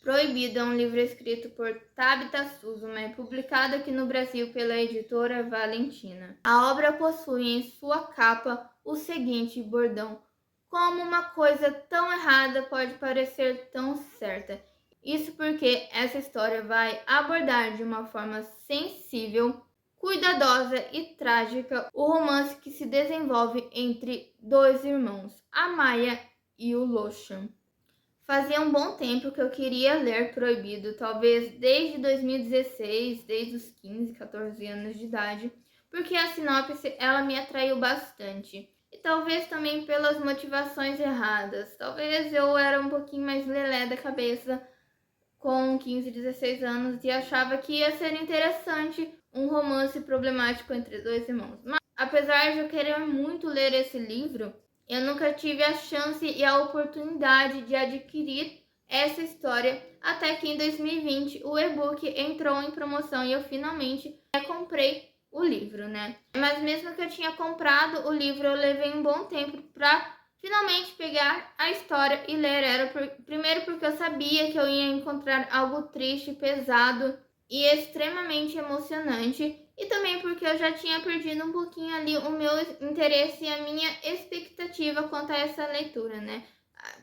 Proibido é um livro escrito por Tabita Suzuma e publicado aqui no Brasil pela editora Valentina. A obra possui em sua capa o seguinte bordão: como uma coisa tão errada pode parecer tão certa. Isso porque essa história vai abordar de uma forma sensível, cuidadosa e trágica o romance que se desenvolve entre dois irmãos, a Maya e o Loshan. Fazia um bom tempo que eu queria ler Proibido, talvez desde 2016, desde os 15, 14 anos de idade, porque a sinopse ela me atraiu bastante. E talvez também pelas motivações erradas. Talvez eu era um pouquinho mais lelé da cabeça com 15, 16 anos e achava que ia ser interessante um romance problemático entre dois irmãos. Mas, apesar de eu querer muito ler esse livro, eu nunca tive a chance e a oportunidade de adquirir essa história, até que em 2020 o e-book entrou em promoção e eu finalmente comprei o livro, né? Mas mesmo que eu tinha comprado o livro, eu levei um bom tempo para finalmente pegar a história e ler. Primeiro porque eu sabia que eu ia encontrar algo triste, pesado e extremamente emocionante, e também porque eu já tinha perdido um pouquinho ali o meu interesse e a minha expectativa quanto a essa leitura, né?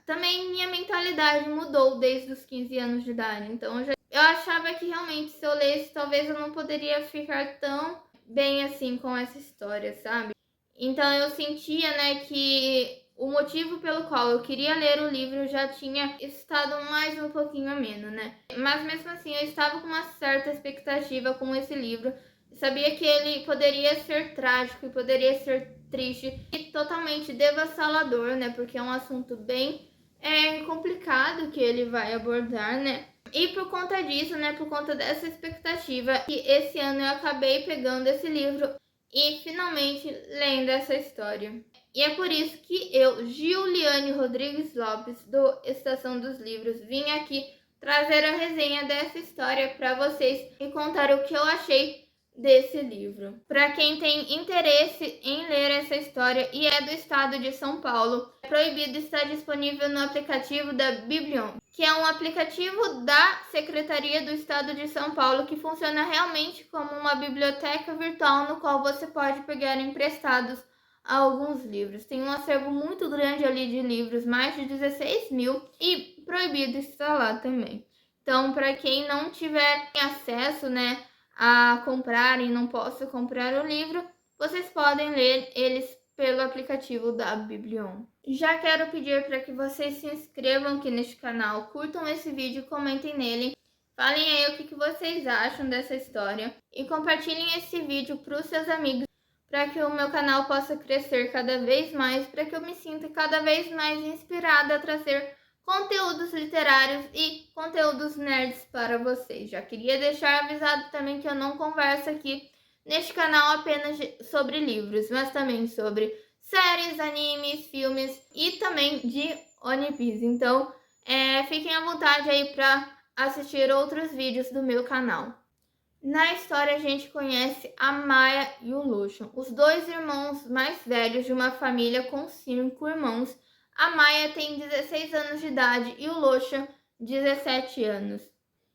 Também minha mentalidade mudou desde os 15 anos de idade, então eu achava que realmente se eu lesse, talvez eu não poderia ficar tão bem assim com essa história, sabe? Então eu sentia, né, que o motivo pelo qual eu queria ler o livro já tinha estado mais um pouquinho ameno, né? Mas mesmo assim eu estava com uma certa expectativa com esse livro. Sabia que ele poderia ser trágico e poderia ser triste e totalmente devastador, né? Porque é um assunto bem complicado que ele vai abordar, né? E por conta disso, né, por conta dessa expectativa, que esse ano eu acabei pegando esse livro e finalmente lendo essa história. E é por isso que eu, Giuliane Rodrigues Lopes, do Estação dos Livros, vim aqui trazer a resenha dessa história para vocês e contar o que eu achei desse livro. Para quem tem interesse em ler essa história e é do estado de São Paulo, Proibido está disponível no aplicativo da Biblion, que é um aplicativo da Secretaria do Estado de São Paulo que funciona realmente como uma biblioteca virtual no qual você pode pegar emprestados alguns livros. Tem um acervo muito grande ali de livros, mais de 16 mil, e Proibido está lá também. Então, para quem não tiver acesso, né, a comprar e não possa comprar o livro, vocês podem ler eles pelo aplicativo da Biblion. Já quero pedir para que vocês se inscrevam aqui neste canal, curtam esse vídeo, comentem nele, falem aí o que vocês acham dessa história e compartilhem esse vídeo para os seus amigos, para que o meu canal possa crescer cada vez mais, para que eu me sinta cada vez mais inspirada a trazer conteúdos literários e conteúdos nerds para vocês. Já queria deixar avisado também que eu não converso aqui neste canal apenas sobre livros, mas também sobre séries, animes, filmes e também de One Piece. Então, fiquem à vontade aí para assistir outros vídeos do meu canal. Na história, a gente conhece a Maya e o Loshan, os dois irmãos mais velhos de uma família com 5 irmãos. A Maya tem 16 anos de idade e o Loshan 17 anos.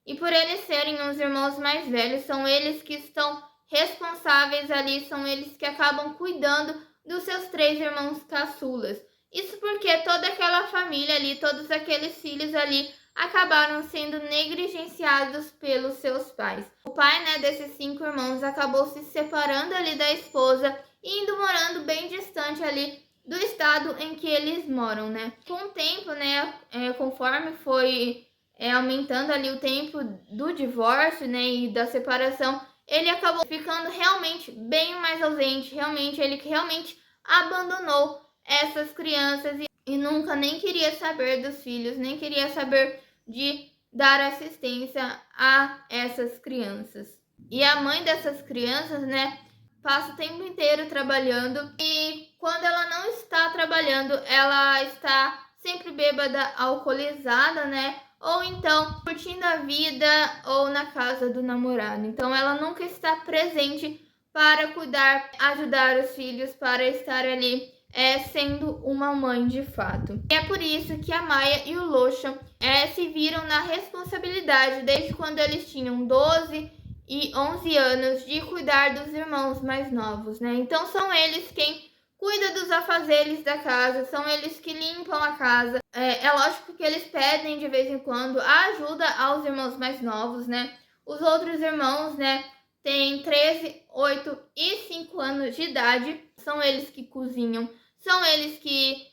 E por eles serem os irmãos mais velhos, são eles que estão responsáveis ali, são eles que acabam cuidando dos seus 3 irmãos caçulas. Isso porque toda aquela família ali, todos aqueles filhos ali, acabaram sendo negligenciados pelos seus pais. O pai, né, desses 5 irmãos acabou se separando ali da esposa e indo morando bem distante ali do estado em que eles moram, né? Com o tempo, né, conforme foi aumentando ali o tempo do divórcio, né, e da separação, ele acabou ficando realmente bem mais ausente, ele realmente abandonou essas crianças e nunca nem queria saber dos filhos, nem queria saber de dar assistência a essas crianças. E a mãe dessas crianças, né, passa o tempo inteiro trabalhando e quando ela não está trabalhando, ela está sempre bêbada, alcoolizada, né, ou então curtindo a vida ou na casa do namorado. Então ela nunca está presente para cuidar, ajudar os filhos, para estar ali sendo uma mãe de fato. E é por isso que a Maia e o Loshan se viram na responsabilidade, desde quando eles tinham 12 e 11 anos, de cuidar dos irmãos mais novos, né? Então são eles quem cuida dos afazeres da casa, são eles que limpam a casa. É lógico que eles pedem de vez em quando a ajuda aos irmãos mais novos, né? Os outros irmãos, né, têm 13, 8 e 5 anos de idade, são eles que cozinham, são eles que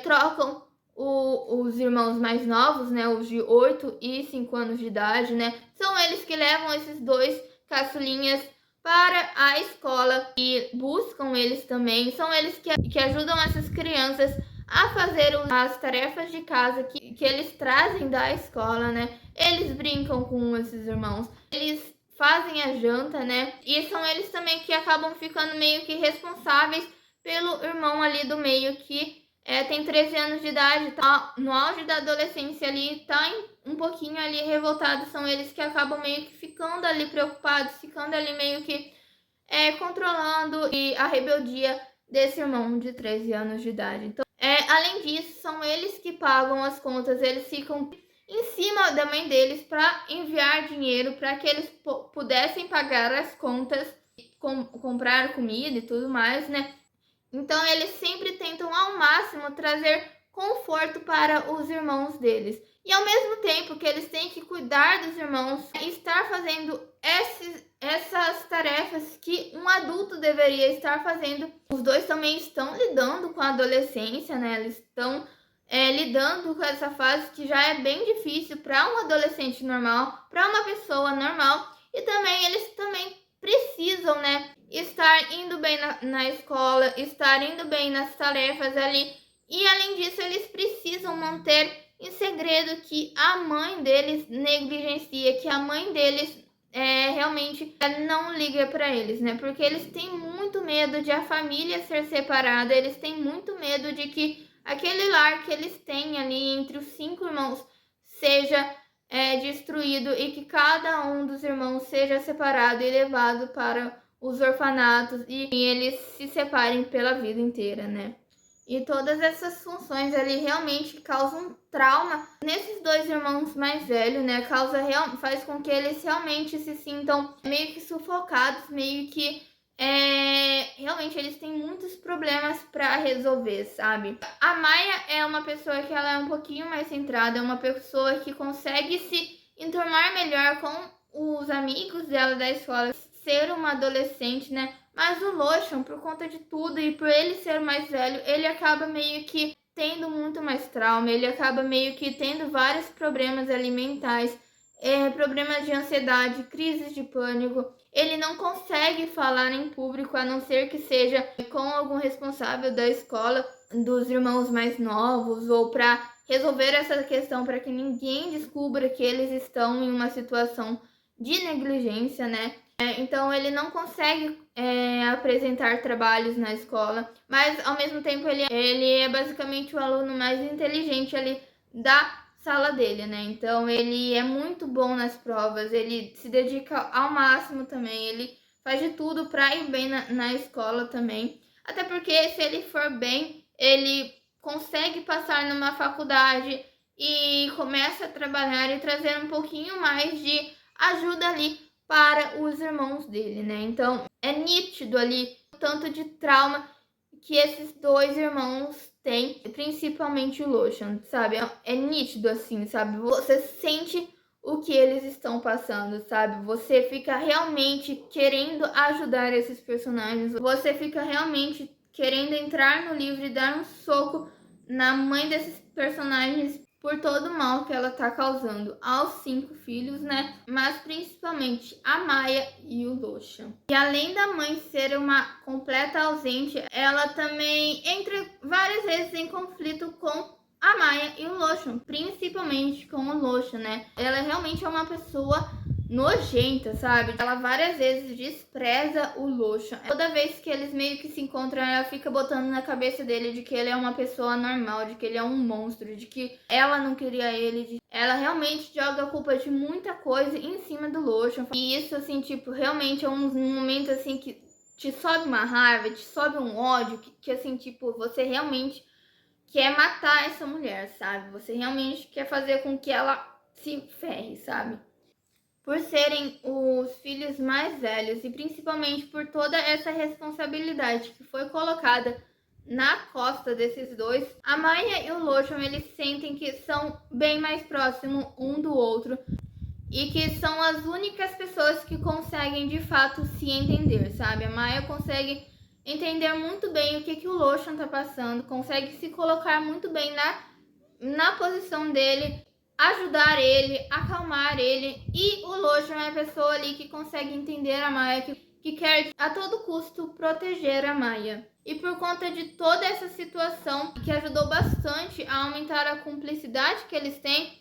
trocam os irmãos mais novos, né, os de 8 e 5 anos de idade, né, são eles que levam esses dois caçulinhas para a escola e buscam eles também, são eles que ajudam essas crianças a fazer as tarefas de casa que eles trazem da escola, né, eles brincam com esses irmãos, eles fazem a janta, né, e são eles também que acabam ficando meio que responsáveis pelo irmão ali do meio que tem 13 anos de idade, tá no auge da adolescência ali, tá um pouquinho ali revoltado, são eles que acabam meio que ficando ali preocupados, ficando ali meio que controlando a rebeldia desse irmão de 13 anos de idade. Então, além disso, são eles que pagam as contas, eles ficam em cima da mãe deles para enviar dinheiro para que eles pudessem pagar as contas, comprar comida e tudo mais, né? Então eles sempre tentam ao máximo trazer conforto para os irmãos deles. E ao mesmo tempo que eles têm que cuidar dos irmãos, estar fazendo essas tarefas que um adulto deveria estar fazendo. Os dois também estão lidando com a adolescência, né? Eles estão lidando com essa fase que já é bem difícil para um adolescente normal, para uma pessoa normal. E também eles também precisam, né, estar indo bem na escola, estar indo bem nas tarefas ali. E além disso, eles precisam manter em segredo que a mãe deles negligencia, que a mãe deles realmente não liga para eles, né? Porque eles têm muito medo de a família ser separada, eles têm muito medo de que aquele lar que eles têm ali entre os 5 irmãos seja destruído e que cada um dos irmãos seja separado e levado para os orfanatos e eles se separem pela vida inteira, né? E todas essas funções ali realmente causam trauma nesses dois irmãos mais velhos, né? Faz com que eles realmente se sintam meio que sufocados, meio que realmente eles têm muitos problemas para resolver, sabe? A Maia é uma pessoa que ela é um pouquinho mais centrada, é uma pessoa que consegue se enturmar melhor com os amigos dela da escola, ser uma adolescente, né? Mas o Loshan, por conta de tudo e por ele ser mais velho, ele acaba meio que tendo muito mais trauma, ele acaba meio que tendo vários problemas alimentares, problemas de ansiedade, crises de pânico. Ele não consegue falar em público, a não ser que seja com algum responsável da escola, dos irmãos mais novos, ou para resolver essa questão para que ninguém descubra que eles estão em uma situação de negligência, né? Então ele não consegue apresentar trabalhos na escola, mas ao mesmo tempo ele é basicamente o aluno mais inteligente ali da sala dele, né? Então ele é muito bom nas provas, ele se dedica ao máximo também, ele faz de tudo para ir bem na escola também. Até porque se ele for bem, ele consegue passar numa faculdade e começa a trabalhar e trazer um pouquinho mais de ajuda ali para os irmãos dele, né? Então é nítido ali o tanto de trauma que esses dois irmãos têm, principalmente o Loshan, sabe? É nítido assim, sabe? Você sente o que eles estão passando, sabe? Você fica realmente querendo ajudar esses personagens, você fica realmente querendo entrar no livro e dar um soco na mãe desses personagens por todo o mal que ela tá causando aos 5 filhos, né? Mas principalmente a Maia e o Loshan. E além da mãe ser uma completa ausente, ela também entra várias vezes em conflito com a Maia e o Loshan, principalmente com o Loshan, né? Ela realmente é uma pessoa nojenta, sabe? Ela várias vezes despreza o Loshan. Toda vez que eles meio que se encontram, ela fica botando na cabeça dele de que ele é uma pessoa normal, de que ele é um monstro, de que ela não queria ele. Ela realmente joga a culpa de muita coisa em cima do Loshan. E isso, assim, tipo, realmente é um momento, assim, que te sobe uma raiva, te sobe um ódio, que assim, tipo, você realmente quer matar essa mulher, sabe? Você realmente quer fazer com que ela se ferre, sabe? Por serem os filhos mais velhos e principalmente por toda essa responsabilidade que foi colocada na costa desses dois, a Maya e o Lochon, eles sentem que são bem mais próximos um do outro e que são as únicas pessoas que conseguem de fato se entender, sabe? A Maya consegue entender muito bem o que o Lochon tá passando, consegue se colocar muito bem na posição dele, ajudar ele, acalmar ele, e o Lochon é a pessoa ali que consegue entender a Maya, que quer a todo custo proteger a Maya. E por conta de toda essa situação, que ajudou bastante a aumentar a cumplicidade que eles têm,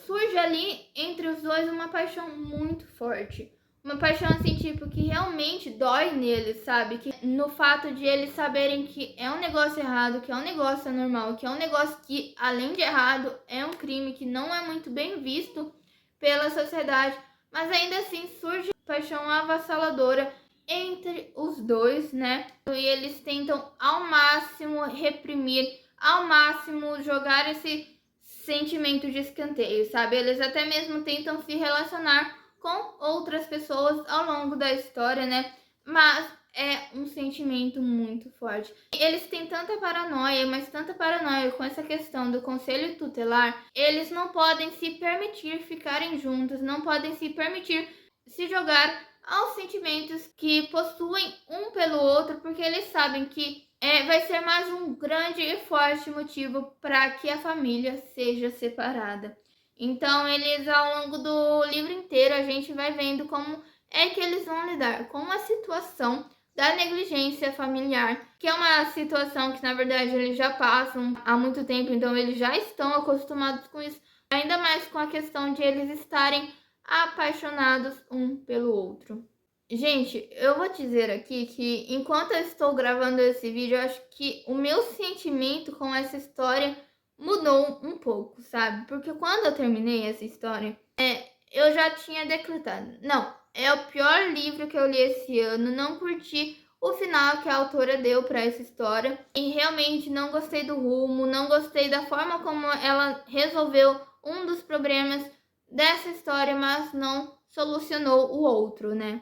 surge ali entre os dois uma paixão muito forte. Uma paixão assim, tipo, que realmente dói neles, sabe? Que no fato de eles saberem que é um negócio errado, que é um negócio anormal, que é um negócio que, além de errado, é um crime que não é muito bem visto pela sociedade, mas ainda assim surge paixão avassaladora entre os dois, né? E eles tentam ao máximo reprimir, ao máximo jogar esse sentimento de escanteio, sabe? Eles até mesmo tentam se relacionar com outras pessoas ao longo da história, né? Mas é um sentimento muito forte. Eles têm tanta paranoia, mas tanta paranoia com essa questão do conselho tutelar, eles não podem se permitir ficarem juntos, não podem se permitir se jogar aos sentimentos que possuem um pelo outro, porque eles sabem que vai ser mais um grande e forte motivo para que a família seja separada. Então, eles, ao longo do livro inteiro, a gente vai vendo como é que eles vão lidar com a situação da negligência familiar, que é uma situação que, na verdade, eles já passam há muito tempo, então eles já estão acostumados com isso, ainda mais com a questão de eles estarem apaixonados um pelo outro. Gente, eu vou dizer aqui que enquanto eu estou gravando esse vídeo, eu acho que o meu sentimento com essa história mudou um pouco, sabe? Porque quando eu terminei essa história, eu já tinha decretado. Não, é o pior livro que eu li esse ano, não curti o final que a autora deu para essa história e realmente não gostei do rumo, não gostei da forma como ela resolveu um dos problemas dessa história, mas não solucionou o outro, né?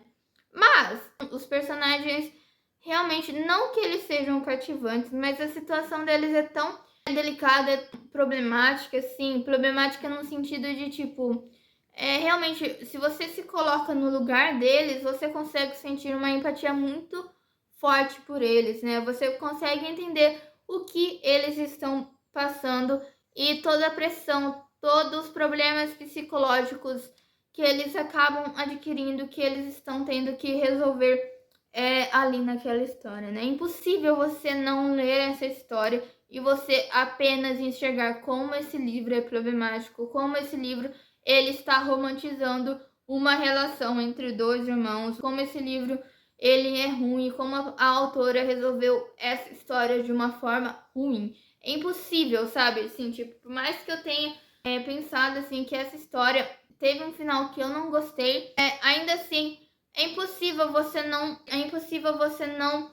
Mas os personagens realmente, não que eles sejam cativantes, mas a situação deles é tão delicada, problemática, assim, problemática no sentido de tipo, realmente, se você se coloca no lugar deles, você consegue sentir uma empatia muito forte por eles, né? Você consegue entender o que eles estão passando e toda a pressão, todos os problemas psicológicos que eles acabam adquirindo, que eles estão tendo que resolver ali naquela história, né? É impossível você não ler essa história e você apenas enxergar como esse livro é problemático, como esse livro ele está romantizando uma relação entre dois irmãos, como esse livro ele é ruim, como a autora resolveu essa história de uma forma ruim. É impossível, sabe? Assim, tipo, por mais que eu tenha pensado assim que essa história teve um final que eu não gostei, ainda assim é impossível você não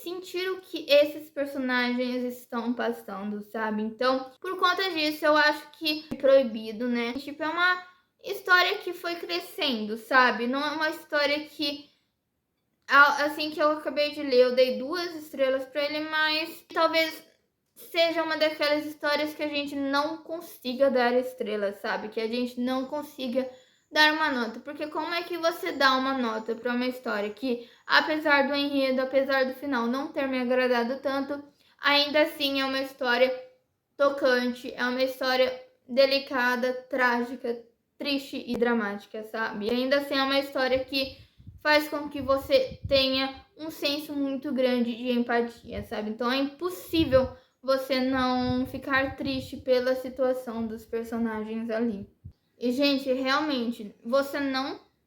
sentir o que esses personagens estão passando, sabe? Então, por conta disso, eu acho que é proibido, né? Tipo, é uma história que foi crescendo, sabe? Não é uma história que, assim que eu acabei de ler, eu dei 2 estrelas pra ele, mas talvez seja uma daquelas histórias que a gente não consiga dar estrelas, sabe? Que a gente não consiga dar uma nota. Porque como é que você dá uma nota para uma história que, apesar do enredo, apesar do final não ter me agradado tanto, ainda assim é uma história tocante, é uma história delicada, trágica, triste e dramática, sabe? E ainda assim é uma história que faz com que você tenha um senso muito grande de empatia, sabe? Então é impossível você não ficar triste pela situação dos personagens ali. E, gente, realmente,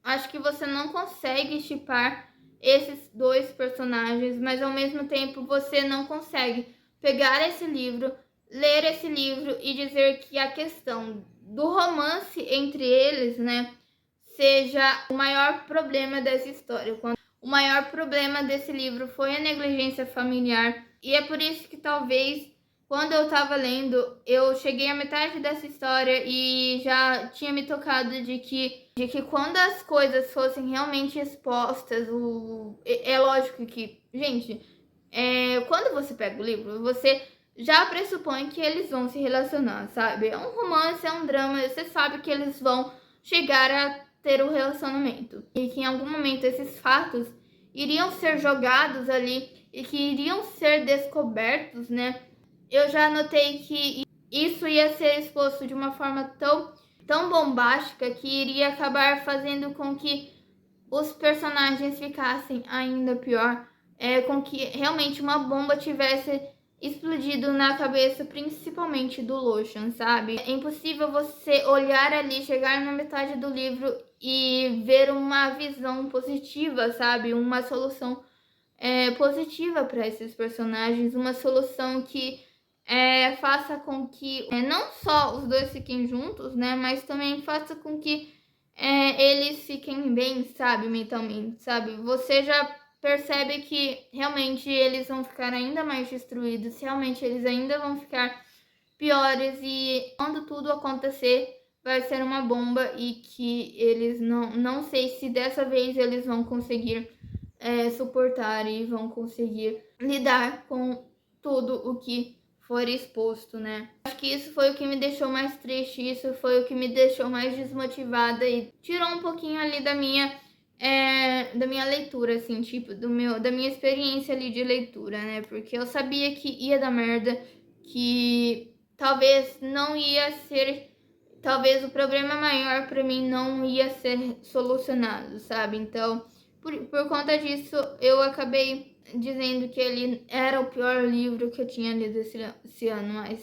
acho que você não consegue shippar esses dois personagens, mas ao mesmo tempo você não consegue pegar esse livro, ler esse livro e dizer que a questão do romance entre eles, né, seja o maior problema dessa história. Quando o maior problema desse livro foi a negligência familiar. E é por isso que talvez, quando eu tava lendo, eu cheguei à metade dessa história e já tinha me tocado de que quando as coisas fossem realmente expostas, é lógico que, gente, quando você pega o livro, você já pressupõe que eles vão se relacionar, sabe? É um romance, é um drama, você sabe que eles vão chegar a ter um relacionamento. E que em algum momento esses fatos iriam ser jogados ali e que iriam ser descobertos, né? Eu já notei que isso ia ser exposto de uma forma tão bombástica que iria acabar fazendo com que os personagens ficassem ainda pior, com que realmente uma bomba tivesse explodido na cabeça, principalmente do Lucian, sabe? É impossível você olhar ali, chegar na metade do livro e ver uma visão positiva, sabe? Uma solução positiva para esses personagens, uma solução que faça com que não só os dois fiquem juntos, né? Mas também faça com que eles fiquem bem, sabe, mentalmente, sabe? Você já percebe que realmente eles vão ficar ainda mais destruídos, realmente eles ainda vão ficar piores e quando tudo acontecer vai ser uma bomba e que eles não sei se dessa vez eles vão conseguir suportar e vão conseguir lidar com tudo o que for exposto, né? Acho que isso foi o que me deixou mais triste, isso foi o que me deixou mais desmotivada e tirou um pouquinho ali da minha leitura, assim, tipo, da minha experiência ali de leitura, né? Porque eu sabia que ia dar merda, que talvez não ia ser, talvez o problema maior para mim não ia ser solucionado, sabe? Então, por conta disso, eu acabei dizendo que ele era o pior livro que eu tinha lido esse ano, mas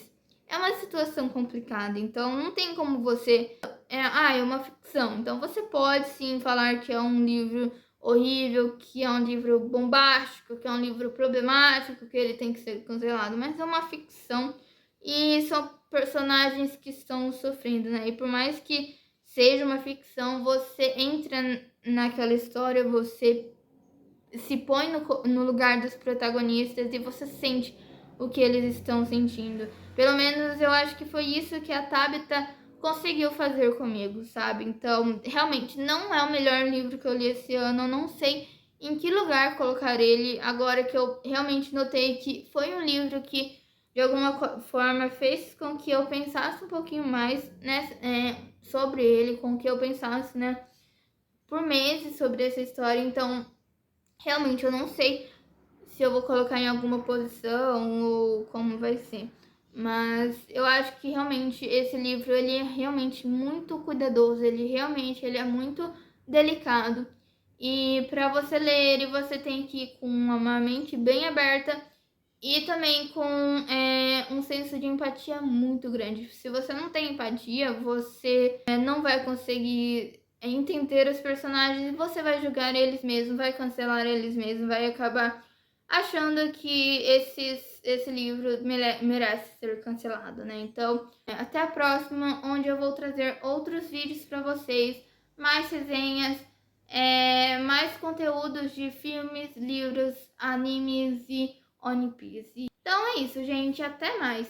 é uma situação complicada, então não tem como você... é uma ficção, então você pode sim falar que é um livro horrível, que é um livro bombástico, que é um livro problemático, que ele tem que ser cancelado, mas é uma ficção e são personagens que estão sofrendo, né? E por mais que seja uma ficção, você entra naquela história, você se põe no lugar dos protagonistas e você sente o que eles estão sentindo. Pelo menos eu acho que foi isso que a Tabitha conseguiu fazer comigo, sabe? Então, realmente, não é o melhor livro que eu li esse ano. Eu não sei em que lugar colocar ele, agora que eu realmente notei que foi um livro que, de alguma forma, fez com que eu pensasse um pouquinho mais, né, sobre ele, com que eu pensasse, né, por meses sobre essa história. Então, realmente, eu não sei se eu vou colocar em alguma posição ou como vai ser. Mas eu acho que realmente esse livro, ele é realmente muito cuidadoso, ele é muito delicado. E para você ler ele, você tem que ir com uma mente bem aberta e também com um senso de empatia muito grande. Se você não tem empatia, você não vai conseguir entender os personagens e você vai julgar eles mesmos, vai cancelar eles mesmos, vai acabar achando que esse livro merece ser cancelado, né? Então, até a próxima, onde eu vou trazer outros vídeos para vocês, mais resenhas, mais conteúdos de filmes, livros, animes e One Piece. Então é isso, gente. Até mais!